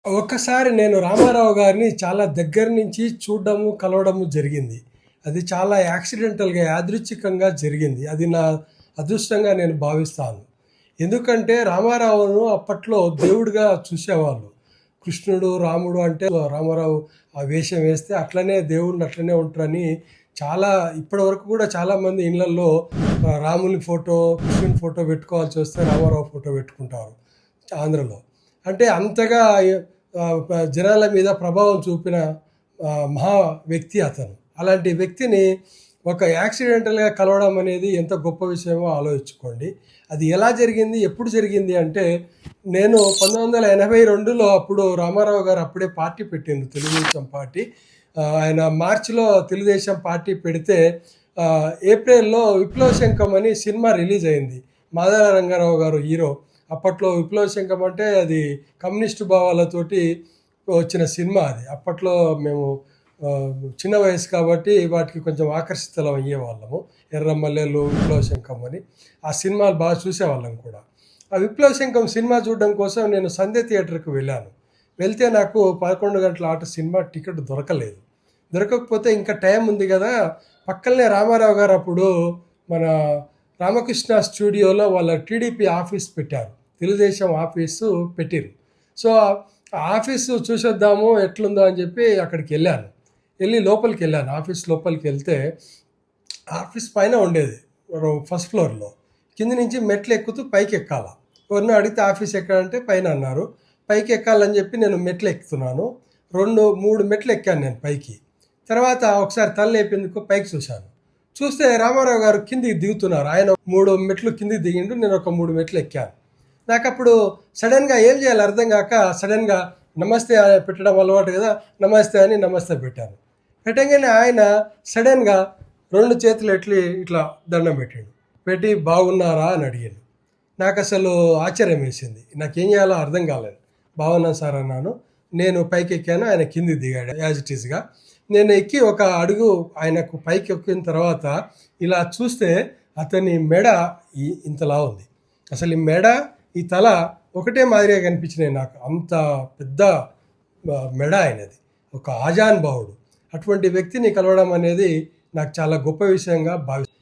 ఒక్కసారి నేను రామారావు గారిని చాలా దగ్గర నుంచి చూడడము, కలవడము జరిగింది. అది చాలా యాక్సిడెంటల్‌గా, యాదృచ్ఛికంగా జరిగింది. అది నా అదృష్టంగా నేను భావిస్తాను. ఎందుకంటే రామారావును అప్పట్లో దేవుడిగా చూసేవాళ్ళు. కృష్ణుడు, రాముడు అంటే రామారావు ఆ వేషం వేస్తే అట్లనే దేవుడిని అట్లనే ఉంటారని చాలా ఇప్పటివరకు కూడా చాలామంది ఇళ్లల్లో రాముని ఫోటో, కృష్ణుని ఫోటో పెట్టుకోవాల్సి వస్తే రామారావు ఫోటో పెట్టుకుంటారు ఆంధ్రలో. అంటే అంతగా జనాల మీద ప్రభావం చూపిన మహా వ్యక్తి అతను. అలాంటి వ్యక్తిని ఒక యాక్సిడెంటల్‌గా కలవడం అనేది ఎంత గొప్ప విషయమో ఆలోచించుకోండి. అది ఎలా జరిగింది, ఎప్పుడు జరిగింది అంటే, నేను 1982లో అప్పుడు రామారావు గారు అప్పుడే పార్టీ పెట్టిండ్రు, తెలుగుదేశం పార్టీ. ఆయన మార్చిలో తెలుగుదేశం పార్టీ పెడితే ఏప్రిల్‌లో విప్లవ శంఖం అని సినిమా రిలీజ్ అయింది. మాదాల రంగారావు గారు హీరో. అప్పట్లో విప్లవ శంఖం అంటే అది కమ్యూనిస్టు భావాలతోటి వచ్చిన సినిమా అది. అప్పట్లో మేము చిన్న వయసు కాబట్టి వాటికి కొంచెం ఆకర్షితులం అయ్యేవాళ్ళము. ఎర్రమల్లెలు, విప్లవ శంఖం అని ఆ సినిమాలు బాగా చూసేవాళ్ళం కూడా. ఆ విప్లవ శంఖం సినిమా చూడడం కోసం నేను సంధ్య థియేటర్కి వెళ్ళాను. వెళ్తే నాకు 11 గంటల ఆట సినిమా టికెట్ దొరకలేదు. దొరకకపోతే ఇంకా టైం ఉంది కదా, పక్కనే రామారావు గారు అప్పుడు మన రామకృష్ణ స్టూడియోలో వాళ్ళ టీడీపీ ఆఫీస్ పెట్టారు, తెలుగుదేశం ఆఫీసు పెట్టిరు. సో ఆ ఆఫీసు చూసొద్దాము ఎట్లుందో అని చెప్పి అక్కడికి వెళ్ళాను. లోపలికి వెళ్ళాను, ఆఫీస్ లోపలికి వెళ్తే ఆఫీస్ పైన ఉండేది ఫస్ట్ ఫ్లోర్లో. కింది నుంచి మెట్లు ఎక్కుతూ పైకి ఎక్కాల. ఎవరినో అడిగితే ఆఫీస్ ఎక్కడంటే పైన అన్నారు. పైకి ఎక్కాలని చెప్పి నేను మెట్లు ఎక్కుతున్నాను. 3 మెట్లు ఎక్కాను నేను పైకి. తర్వాత ఒకసారి తల లేపేందుకు పైకి చూశాను. చూస్తే రామారావు గారు కిందికి దిగుతున్నారు. ఆయన 3 మెట్లు కిందికి దిగిండు, నేను ఒక 3 మెట్లు ఎక్కాను. నాకు అప్పుడు సడన్గా ఏం చేయాలి అర్థం కాక సడన్గా నమస్తే పెట్టడం అలవాటు కదా, నమస్తే అని నమస్తే పెట్టాను. పెట్టగానే ఆయన సడన్గా 2 చేతులు ఇట్లా దండం పెట్టాడు. పెట్టి బాగున్నారా అని అడిగాను. నాకు అసలు ఆశ్చర్యం వేసింది. నాకేం చేయాలో అర్థం కాలేదు. బాగున్నాను సార్ అన్నాను. నేను పైకి ఎక్కాను, ఆయన కిందికి దిగాడు యాజ్ ఇట్ ఈస్గా. నేను ఎక్కి ఒక అడుగు ఆయనకు పైకి ఎక్కిన తర్వాత ఇలా చూస్తే అతని మెడ ఇంతలా ఉంది. అసలు ఈ మెడ, ఈ తల ఒకటే మాదిరిగా కనిపించినాయి నాకు. అంత పెద్ద మెడ ఆయనది, ఒక ఆజాన్ భావుడు. అటువంటి వ్యక్తిని కలవడం అనేది నాకు చాలా గొప్ప విషయంగా భావిస్తాను.